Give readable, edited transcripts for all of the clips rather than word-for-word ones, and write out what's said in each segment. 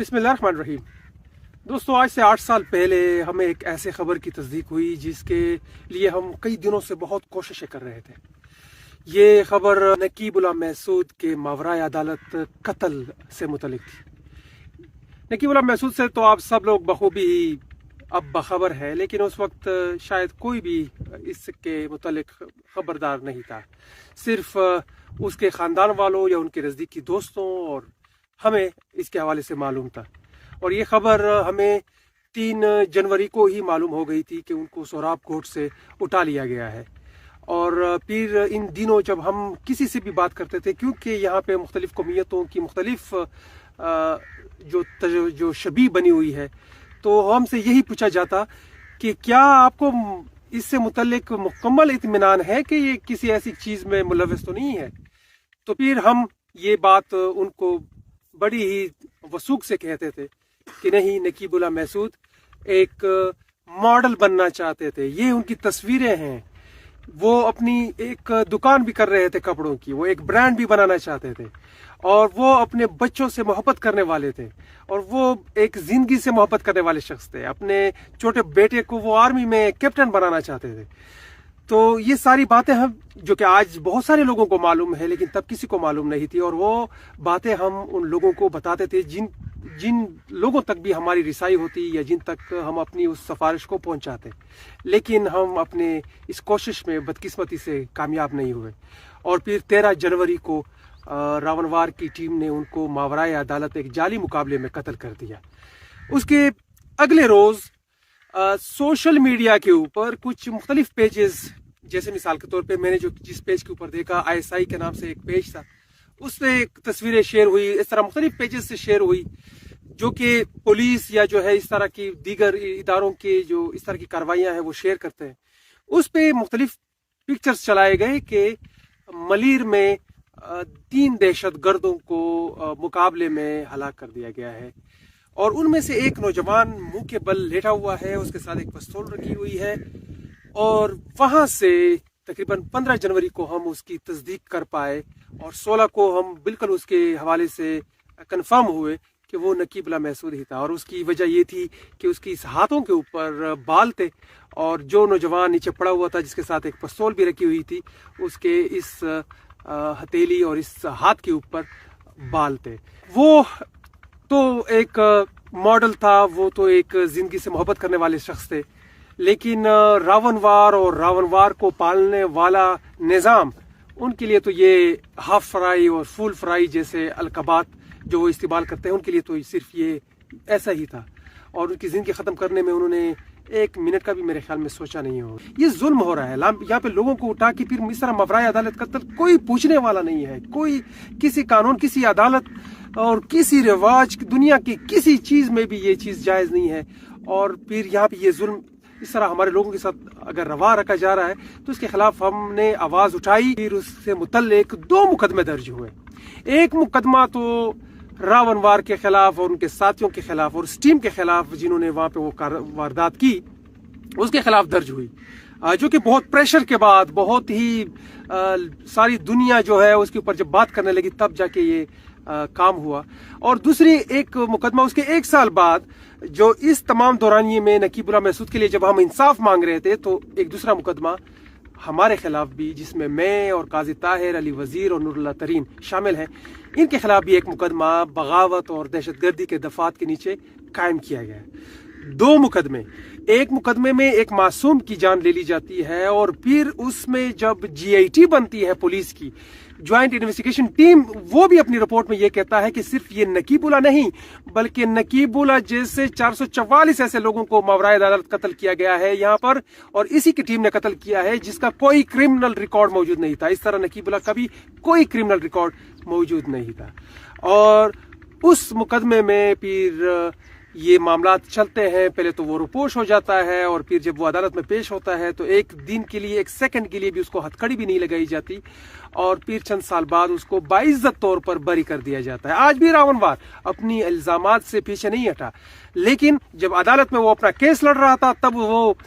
बिस्मिल्लाहिर्रहमानिर्रहीम। दोस्तों, आज से 8 साल पहले हमें एक ऐसे खबर की तस्दीक हुई जिसके लिए हम कई दिनों से बहुत कोशिशें कर रहे थे। ये खबर नकीबुल्लाह महसूद के मावराए अदालत कत्ल से मुतल्लिक थी। नकीबुल्लाह महसूद से तो आप सब लोग बखूबी अब बाखबर है, लेकिन उस वक्त शायद कोई भी इसके मुतल्लिक खबरदार नहीं था। सिर्फ उसके ख़ानदान वालों या उनके नज़दीकी दोस्तों और हमें इसके हवाले से मालूम था। और ये खबर हमें 3 जनवरी को ही मालूम हो गई थी कि उनको सोहराब कोर्ट से उठा लिया गया है। और फिर इन दिनों जब हम किसी से भी बात करते थे, क्योंकि यहाँ पे मुख्तलिफ कौमियतों की मुख्तलिफ जो शबी बनी हुई है, तो हमसे यही पूछा जाता कि क्या आपको इससे मुतल्लिक मुकम्मल इत्मीनान है कि ये किसी ऐसी चीज़ में मुलव्वस तो नहीं है। तो फिर हम ये बात उनको बड़ी ही वसूख से कहते थे कि नहीं, नकीबुल्लाह महसूद एक मॉडल बनना चाहते थे। ये उनकी तस्वीरें हैं। वो अपनी एक दुकान भी कर रहे थे कपड़ों की, वो एक ब्रांड भी बनाना चाहते थे, और वो अपने बच्चों से मोहब्बत करने वाले थे, और वो एक जिंदगी से मोहब्बत करने वाले शख्स थे। अपने छोटे बेटे को वो आर्मी में कैप्टन बनाना चाहते थे। तो ये सारी बातें हम जो कि आज बहुत सारे लोगों को मालूम है, लेकिन तब किसी को मालूम नहीं थी। और वो बातें हम उन लोगों को बताते थे जिन लोगों तक भी हमारी रिसाई होती या जिन तक हम अपनी उस सिफारिश को पहुंचाते। लेकिन हम अपने इस कोशिश में बदकिस्मती से कामयाब नहीं हुए। और फिर 13 जनवरी को रावणवार की टीम ने उनको मावराए अदालत एक जाली मुकाबले में कत्ल कर दिया। उसके अगले रोज़ सोशल मीडिया के ऊपर कुछ मुख्तलिफ पेजेस, जैसे मिसाल के तौर पे मैंने जिस पेज के ऊपर देखा, ISI के नाम से एक पेज था, उस पर एक तस्वीरें शेयर हुई। इस तरह मुख्तलिफ पेजेस से शेयर हुई जो कि पुलिस या जो है इस तरह की दीगर इदारों के जो इस तरह की कार्रवाइयाँ हैं वो शेयर करते हैं। उस पर मुख्तलिफ पिक्चर्स चलाए गए कि मलीर में 3 दहशत गर्दों को मुकाबले में हलाक कर दिया गया है, और उनमें से एक नौजवान मुंह के बल लेटा हुआ है, उसके साथ एक पिस्तौल रखी हुई है। और वहां से तकरीबन 15 जनवरी को हम उसकी तस्दीक कर पाए, और 16 को हम बिल्कुल उसके हवाले से कंफर्म हुए कि वो नकीबुल्लाह महसूद ही था। और उसकी वजह ये थी कि उसकी इस हाथों के ऊपर बाल थे, और जो नौजवान नीचे पड़ा हुआ था जिसके साथ एक पिस्तौल भी रखी हुई थी, उसके इस हथेली और इस हाथ के ऊपर बाल थे। वो तो एक मॉडल था, वो तो एक जिंदगी से मोहब्बत करने वाले शख्स थे। लेकिन रावणवार और रावणवार को पालने वाला निज़ाम, उनके लिए तो ये हाफ फ्राई और फुल फ्राई जैसे अलकबात जो वो इस्तेमाल करते हैं, उनके लिए तो सिर्फ ये ऐसा ही था। और उनकी ज़िंदगी ख़त्म करने में उन्होंने 1 मिनट का भी मेरे ख्याल में सोचा नहीं हो। ये जुल्म हो रहा है यहाँ पे लोगों को उठा के फिर इस तरह मावराए अदालत कत्ल, कोई पूछने वाला नहीं है। कोई किसी कानून, किसी अदालत और किसी रिवाज, दुनिया की किसी चीज़ में भी ये चीज़ जायज़ नहीं है। और फिर यहाँ पे ये जुल्म इस तरह हमारे लोगों के साथ अगर रवा रखा जा रहा है, तो इसके खिलाफ हमने आवाज़ उठाई। फिर उससे मुतल्लिक 2 मुकदमे दर्ज हुए। एक मुकदमा तो रावणवार के खिलाफ और उनके साथियों के खिलाफ और उस टीम के खिलाफ जिन्होंने वहां पे वो वारदात की, उसके खिलाफ दर्ज हुई, जो कि बहुत प्रेशर के बाद, बहुत ही सारी दुनिया जो है उसके ऊपर जब बात करने लगी, तब जाके ये काम हुआ। और दूसरी एक मुकदमा उसके 1 साल बाद, जो इस तमाम दौरानिये में नकीबुल्लाह महसूद के लिए जब हम इंसाफ मांग रहे थे, तो एक दूसरा मुकदमा हमारे खिलाफ भी, जिसमें मैं और काजी ताहिर, अली वजीर और नूरुल्लाह तरीन शामिल हैं, इनके खिलाफ भी एक मुकदमा बगावत और दहशतगर्दी के दफात के नीचे कायम किया गया है। 2 मुकदमे, एक मुकदमे में एक मासूम की जान ले ली जाती है, और फिर उसमें जब GIT बनती है पुलिस की ज्वाइंट इन्वेस्टिगेशन टीम, वो भी अपनी रिपोर्ट में ये कहता है कि सिर्फ ये नकीबुल्लाह नहीं, बल्कि नकीबुल्लाह जैसे 444 ऐसे लोगों को मावराए अदालत कत्ल किया गया है यहाँ पर, और इसी की टीम ने कत्ल किया है जिसका कोई क्रिमिनल रिकॉर्ड मौजूद नहीं था। इस तरह नकीबुल्लाह का भी कोई क्रिमिनल रिकॉर्ड मौजूद नहीं था। और उस मुकदमे में फिर ये मामला चलते हैं। पहले तो वो रुपोश हो जाता है, और फिर जब वो अदालत में पेश होता है तो 1 दिन के लिए, 1 सेकंड के लिए भी उसको हथकड़ी भी नहीं लगाई जाती, और फिर चंद साल बाद उसको बाइज्जत तौर पर बरी कर दिया जाता है। आज भी रावणवार अपनी इल्जामात से पीछे नहीं हटा, लेकिन जब अदालत में वो अपना केस लड़ रहा था, तब वो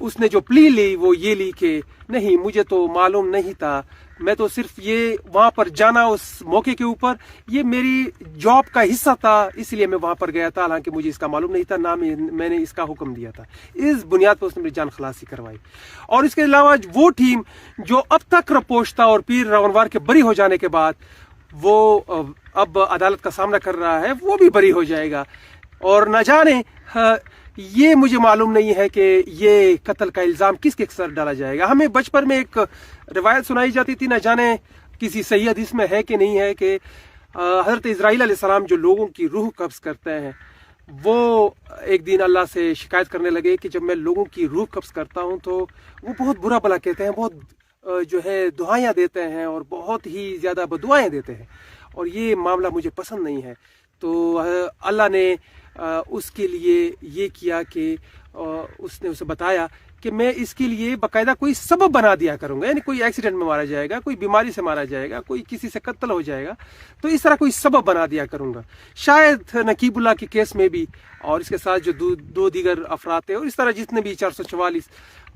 اس نے جو پلی لی وہ یہ لی کہ نہیں مجھے تو معلوم نہیں تھا, میں تو صرف یہ وہاں پر جانا اس موقع کے اوپر یہ میری جاب کا حصہ تھا اس لیے میں وہاں پر گیا تھا, حالانکہ مجھے اس کا معلوم نہیں تھا, نہ میں نے اس کا حکم دیا تھا. اس بنیاد پر اس نے میری جان خلاصی کروائی. اور اس کے علاوہ وہ ٹیم جو اب تک رپوش تھا اور پیر راونوار کے بری ہو جانے کے بعد وہ اب عدالت کا سامنا کر رہا ہے, وہ بھی بری ہو جائے گا. اور نہ جانے یہ مجھے معلوم نہیں ہے کہ یہ قتل کا الزام کس کے سر ڈالا جائے گا. ہمیں بچپن میں ایک روایت سنائی جاتی تھی, نہ جانے کسی صحیح حدیث میں ہے کہ نہیں ہے, کہ حضرت اسرائیل علیہ السلام جو لوگوں کی روح قبض کرتے ہیں وہ ایک دن اللہ سے شکایت کرنے لگے کہ جب میں لوگوں کی روح قبض کرتا ہوں تو وہ بہت برا بھلا کہتے ہیں, بہت جو ہے دعائیں دیتے ہیں اور بہت ہی زیادہ بدعائیں دیتے ہیں, اور یہ معاملہ مجھے پسند نہیں ہے. تو اللہ نے اس کے لیے یہ کیا کہ اس نے اسے بتایا کہ میں اس کے لیے باقاعدہ کوئی سبب بنا دیا کروں گا, یعنی کوئی ایکسیڈنٹ میں مارا جائے گا, کوئی بیماری سے مارا جائے گا, کوئی کسی سے قتل ہو جائے گا, تو اس طرح کوئی سبب بنا دیا کروں گا. شاید نقیب اللہ کے کیس میں بھی, اور اس کے ساتھ جو دو دیگر افراد تھے, اور اس طرح جتنے بھی 444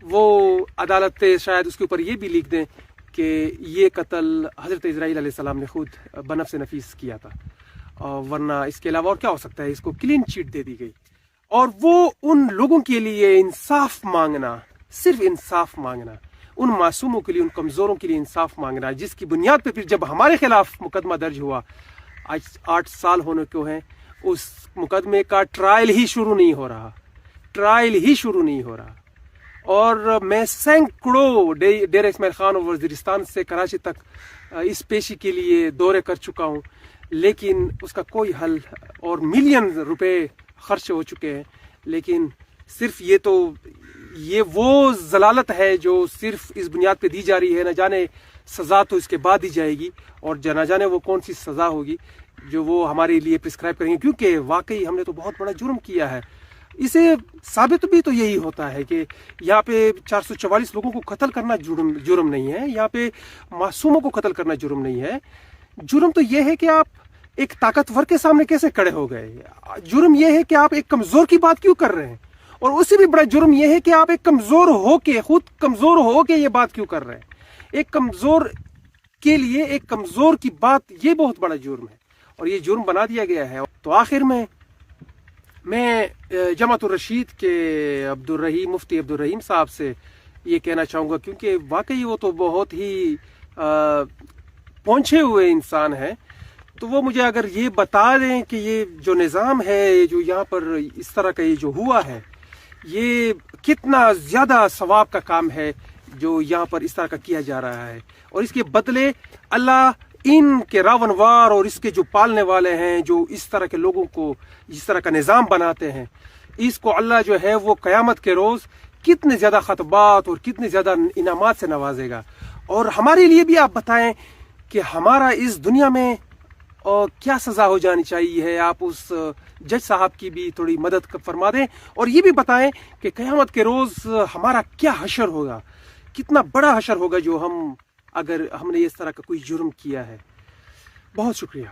وہ عدالت شاید اس کے اوپر یہ بھی لکھ دیں کہ یہ قتل حضرت اسرائیل علیہ السلام نے خود بنفس نفیس کیا تھا, ورنہ اس کے علاوہ اور کیا ہو سکتا ہے. اس کو کلین چیٹ دے دی گئی. اور وہ ان لوگوں کے لیے انصاف مانگنا, صرف انصاف مانگنا, ان معصوموں کے لیے, ان کمزوروں کے لیے انصاف مانگنا, جس کی بنیاد پہ پھر جب ہمارے خلاف مقدمہ درج ہوا, آج 8 سال ہونے کو ہیں, اس مقدمے کا ٹرائل ہی شروع نہیں ہو رہا. اور میں سینکڑوں ڈیرہ اسماعیل خان اور وزیرستان سے کراچی تک اس پیشی کے لیے دورے کر چکا ہوں, لیکن اس کا کوئی حل, اور ملین روپے خرچ ہو چکے ہیں, لیکن صرف یہ وہ ضلالت ہے جو صرف اس بنیاد پہ دی جا رہی ہے. نہ جانے سزا تو اس کے بعد دی جائے گی, اور نہ جانے وہ کون سی سزا ہوگی جو وہ ہمارے لیے پرسکرائب کریں گے, کیونکہ واقعی ہم نے تو بہت بڑا جرم کیا ہے. اسے ثابت بھی تو یہی ہوتا ہے کہ یہاں پہ 444 لوگوں کو قتل کرنا جرم نہیں ہے, یہاں پہ معصوموں کو قتل کرنا جرم نہیں ہے. جرم تو یہ ہے کہ آپ ایک طاقتور کے سامنے کیسے کھڑے ہو گئے. جرم یہ ہے کہ آپ ایک کمزور کی بات کیوں کر رہے ہیں, اور اس سے بھی بڑا جرم یہ ہے کہ آپ ایک خود کمزور ہو کے یہ بات کیوں کر رہے ہیں. ایک کمزور کے لیے ایک کمزور کی بات, یہ بہت بڑا جرم ہے, اور یہ جرم بنا دیا گیا ہے. تو آخر میں جماعت الرشید کے مفتی عبدالرحیم صاحب سے یہ کہنا چاہوں گا, کیونکہ واقعی وہ تو بہت ہی پہنچے ہوئے انسان ہیں, تو وہ مجھے اگر یہ بتا دیں کہ یہ جو نظام ہے جو یہاں پر اس طرح کا یہ جو ہوا ہے, یہ کتنا زیادہ ثواب کا کام ہے جو یہاں پر اس طرح کا کیا جا رہا ہے, اور اس کے بدلے اللہ ان کے راونوار اور اس کے جو پالنے والے ہیں, جو اس طرح کے لوگوں کو اس طرح کا نظام بناتے ہیں, اس کو اللہ جو ہے وہ قیامت کے روز کتنے زیادہ خطبات اور کتنے زیادہ انعامات سے نوازے گا. اور ہمارے لیے بھی آپ بتائیں کہ ہمارا اس دنیا میں کیا سزا ہو جانی چاہیے. آپ اس جج صاحب کی بھی تھوڑی مدد فرما دیں, اور یہ بھی بتائیں کہ قیامت کے روز ہمارا کیا حشر ہوگا, کتنا بڑا حشر ہوگا جو اگر ہم نے اس طرح کا کوئی جرم کیا ہے. بہت شکریہ.